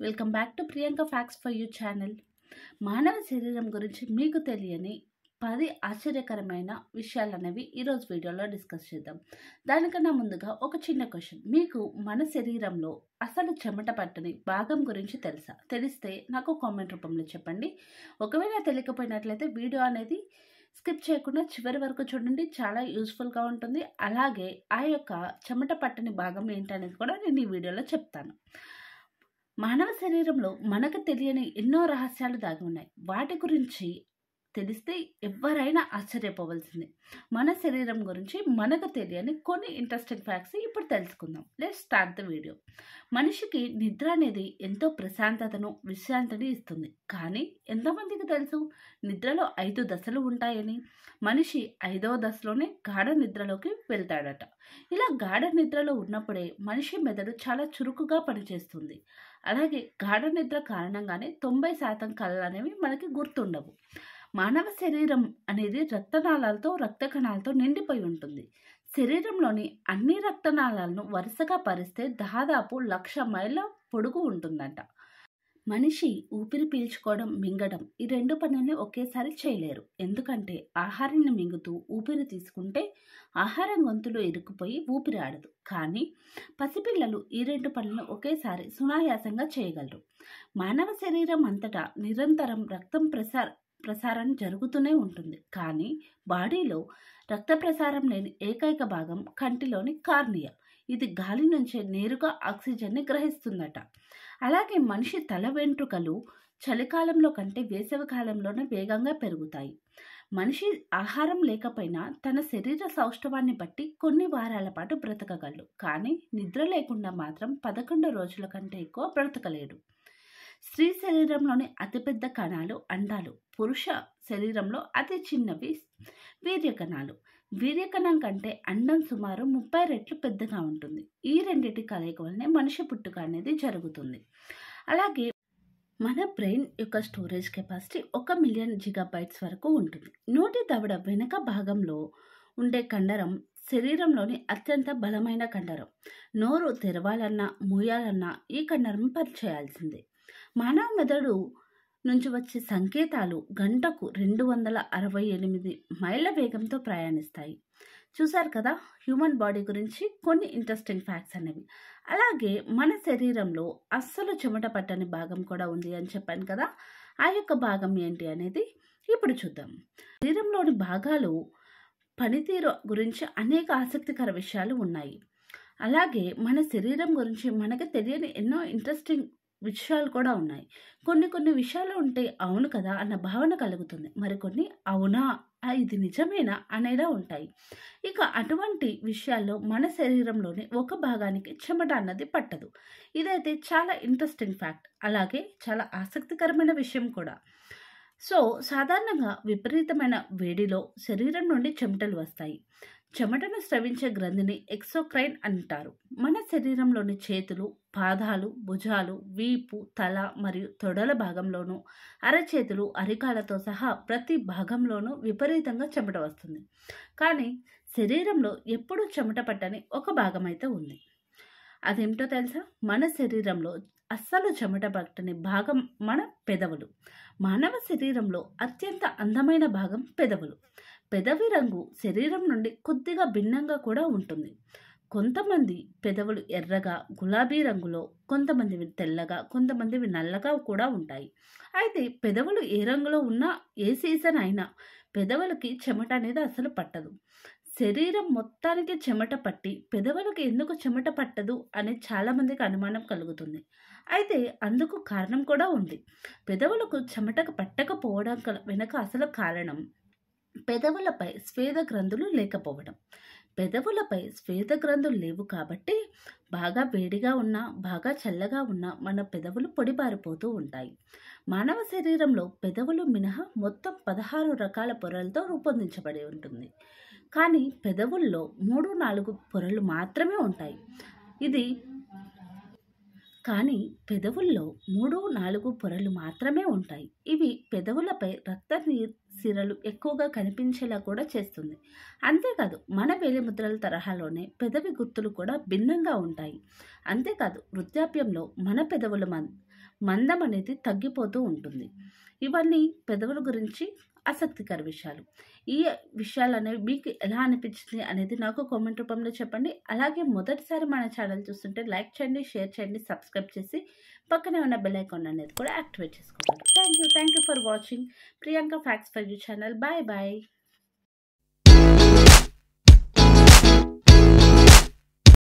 Welcome back to Priyanka facts for you channel. మానవ శరీరం గురించి మీకు తెలియని 10 ఆశ్చర్యకరమైన విషయాలనేవి ఈరోజు వీడియోలో డిస్కస్ చేద్దాం. దానికన్నా ముందుగా ఒక చిన్న క్వశ్చన్, మీకు మన శరీరంలో అసలు చెమట పట్టని భాగం గురించి తెలుసా? తెలిస్తే నాకు కామెంట్ రూపంలో చెప్పండి. ఒకవేళ తెలియకపోయినట్లయితే వీడియో అనేది స్కిప్ చేయకుండా చివరి వరకు చూడండి, చాలా యూస్ఫుల్గా ఉంటుంది. అలాగే ఆ యొక్క చెమట పట్టని భాగం ఏంటనేది కూడా నేను ఈ వీడియోలో చెప్తాను. మానవ శరీరంలో మనకు తెలియని ఎన్నో రహస్యాలు దాగి ఉన్నాయి. వాటి గురించి తెలిస్తే ఎవరైనా ఆశ్చర్యపోవాల్సిందే. మన శరీరం గురించి మనకు తెలియని కొన్ని ఇంట్రెస్టింగ్ ఫ్యాక్ట్స్ ఇప్పుడు తెలుసుకుందాం. Let's start the video. మనిషికి నిద్ర అనేది ఎంతో ప్రశాంతతను, విశ్రాంతిని ఇస్తుంది. కానీ ఎంతమందికి తెలుసు నిద్రలో 5 దశలు ఉంటాయని? మనిషి 5వ దశలోనే గాఢ నిద్రలోకి వెళ్తాడట. ఇలా గాఢ నిద్రలో ఉన్నప్పుడే మనిషి మెదడు చాలా చురుకుగా పనిచేస్తుంది. అలాగే గాఢ నిద్ర కారణంగానే 90% కళలు అనేవి మనకి గుర్తుండవు. మానవ శరీరం అనేది రక్తనాళాలతో, రక్త కణాలతో నిండిపోయి ఉంటుంది. శరీరంలోని అన్ని రక్తనాళాలను వరుసగా పరిస్తే దాదాపు 1,00,000 మైళ్ళ పొడుగు ఉంటుందంట. మనిషి ఊపిరి పీల్చుకోవడం, మింగడం ఈ 2 పనులని ఒకేసారి చేయలేరు. ఎందుకంటే ఆహారాన్ని మింగుతూ ఊపిరి తీసుకుంటే ఆహారం గొంతులో ఇరుక్కుపోయి ఊపిరి ఆడదు. కానీ పసిపిల్లలు ఈ 2 పనులను ఒకేసారి సునాయాసంగా చేయగలరు. మానవ శరీరం అంతటా నిరంతరం రక్తం ప్రసారం జరుగుతూనే ఉంటుంది. కానీ బాడీలో రక్త ప్రసారం లేని ఏకైక భాగం కంటిలోని కార్నియా. ఇది గాలి నుంచే నేరుగా ఆక్సిజన్ని గ్రహిస్తుందట. అలాగే మనిషి తల వెంట్రుకలు చలికాలంలో కంటే వేసవి కాలంలోనే వేగంగా పెరుగుతాయి. మనిషి ఆహారం లేకపోయినా తన శరీర సౌష్ఠవాన్ని బట్టి కొన్ని వారాల పాటు బ్రతకగలడు. కానీ నిద్ర లేకుండా మాత్రం 11 రోజుల కంటే ఎక్కువ బ్రతకలేడు. స్త్రీ శరీరంలోని అతిపెద్ద కణాలు అండాలు. పురుష శరీరంలో అతి చిన్నవి వీర్యకణాలు. వీర్యకణం కంటే అండం సుమారు 30 రెట్లు పెద్దగా ఉంటుంది. ఈ రెండింటి కలయిక వల్లనే మనిషి పుట్టుక అనేది జరుగుతుంది. అలాగే మన బ్రెయిన్ యొక్క స్టోరేజ్ కెపాసిటీ 1 మిలియన్ గిగాబైట్స్ వరకు ఉంటుంది. నోటి దవడ వెనుక భాగంలో ఉండే కండరం శరీరంలోని అత్యంత బలమైన కండరం. నోరు తెరవాలన్నా, మూయాలన్నా ఈ కండరం పనిచేయాల్సిందే. మానవ మెదడు నుంచి వచ్చే సంకేతాలు గంటకు 268 మైళ్ళ వేగంతో ప్రయాణిస్తాయి. చూశారు కదా హ్యూమన్ బాడీ గురించి కొన్ని ఇంట్రెస్టింగ్ ఫ్యాక్ట్స్ అనేవి. అలాగే మన శరీరంలో అస్సలు చెమట పట్టని భాగం కూడా ఉంది అని చెప్పాను కదా. ఆ యొక్క భాగం ఏంటి అనేది ఇప్పుడు చూద్దాం. శరీరంలోని భాగాలు పనితీరు గురించి అనేక ఆసక్తికర విషయాలు ఉన్నాయి. అలాగే మన శరీరం గురించి మనకు తెలియని ఎన్నో ఇంట్రెస్టింగ్ విషయాలు కూడా ఉన్నాయి. కొన్ని విషయాలు ఉంటే అవును కదా అన్న భావన కలుగుతుంది. మరికొన్ని అవునా, ఇది నిజమేనా అనేలా ఉంటాయి. ఇక అటువంటి విషయాల్లో మన శరీరంలోని ఒక భాగానికి చెమట అన్నది పట్టదు. ఇదైతే చాలా ఇంట్రెస్టింగ్ ఫ్యాక్ట్. అలాగే చాలా ఆసక్తికరమైన విషయం కూడా. సో సాధారణంగా విపరీతమైన వేడిలో శరీరం నుండి చెమటలు వస్తాయి. చెమటను స్రవించే గ్రంథిని ఎక్సోక్రైన్ అంటారు. మన శరీరంలోని చేతులు, పాదాలు, భుజాలు, వీపు, తల మరియు తొడల భాగంలోనూ, అరచేతులు, అరికాలతో సహా ప్రతి భాగంలోనూ విపరీతంగా చెమట వస్తుంది. కానీ శరీరంలో ఎప్పుడూ చెమట పట్టని ఒక భాగం అయితే ఉంది. అదేమిటో తెలుసా? మన శరీరంలో అస్సలు చెమట పట్టని భాగం మన పెదవులు. మానవ శరీరంలో అత్యంత అందమైన భాగం పెదవులు. పెదవి రంగు శరీరం నుండి కొద్దిగా భిన్నంగా కూడా ఉంటుంది. కొంతమంది పెదవులు ఎర్రగా, గులాబీ రంగులో, కొంతమందివి తెల్లగా, కొంతమందివి నల్లగా కూడా ఉంటాయి. అయితే పెదవులు ఏ రంగులో ఉన్నా, ఏ సీజన్ అయినా పెదవులకి చెమట అనేది అసలు పట్టదు. శరీరం మొత్తానికి చెమట పట్టి పెదవులకు ఎందుకు చెమట పట్టదు అని చాలామందికి అనుమానం కలుగుతుంది. అయితే అందుకు కారణం కూడా ఉంది. పెదవులకు చెమట పట్టకపోవడం వెనుక అసలు కారణం పెదవులపై స్వేద గ్రంథులు లేకపోవడం. పెదవులపై స్వేద గ్రంథులు లేవు కాబట్టి బాగా వేడిగా ఉన్నా, బాగా చల్లగా ఉన్నా మన పెదవులు పొడిబారిపోతూ ఉంటాయి. మానవ శరీరంలో పెదవులు మినహా మొత్తం 16 రకాల పొరలతో రూపొందించబడి ఉంటుంది. కానీ పెదవుల్లో 3-4 పొరలు మాత్రమే ఉంటాయి. ఇవి పెదవులపై రక్త సిరలు ఎక్కువగా కనిపించేలా కూడా చేస్తుంది. అంతేకాదు మన వేలిముద్రల తరహాలోనే పెదవి గుర్తులు కూడా భిన్నంగా ఉంటాయి. అంతేకాదు వృద్ధాప్యంలో మన పెదవుల మందం అనేది తగ్గిపోతూ ఉంటుంది. ఇవన్నీ పెదవుల గురించి ఆసక్తికర విషయాలు. ఈ విషయాలు అనేవి మీకు ఎలా అనిపించింది అనేది నాకు కామెంట్ రూపంలో చెప్పండి. అలాగే మొదటిసారి మన ఛానల్ చూస్తుంటే లైక్ చేయండి, షేర్ చేయండి, సబ్స్క్రైబ్ చేసి పక్కనే ఉన్న బెల్ ఐకాన్ అనేది కూడా యాక్టివేట్ చేసుకోవాలి. Thank you for watching Priyanka facts for you channel. Bye bye.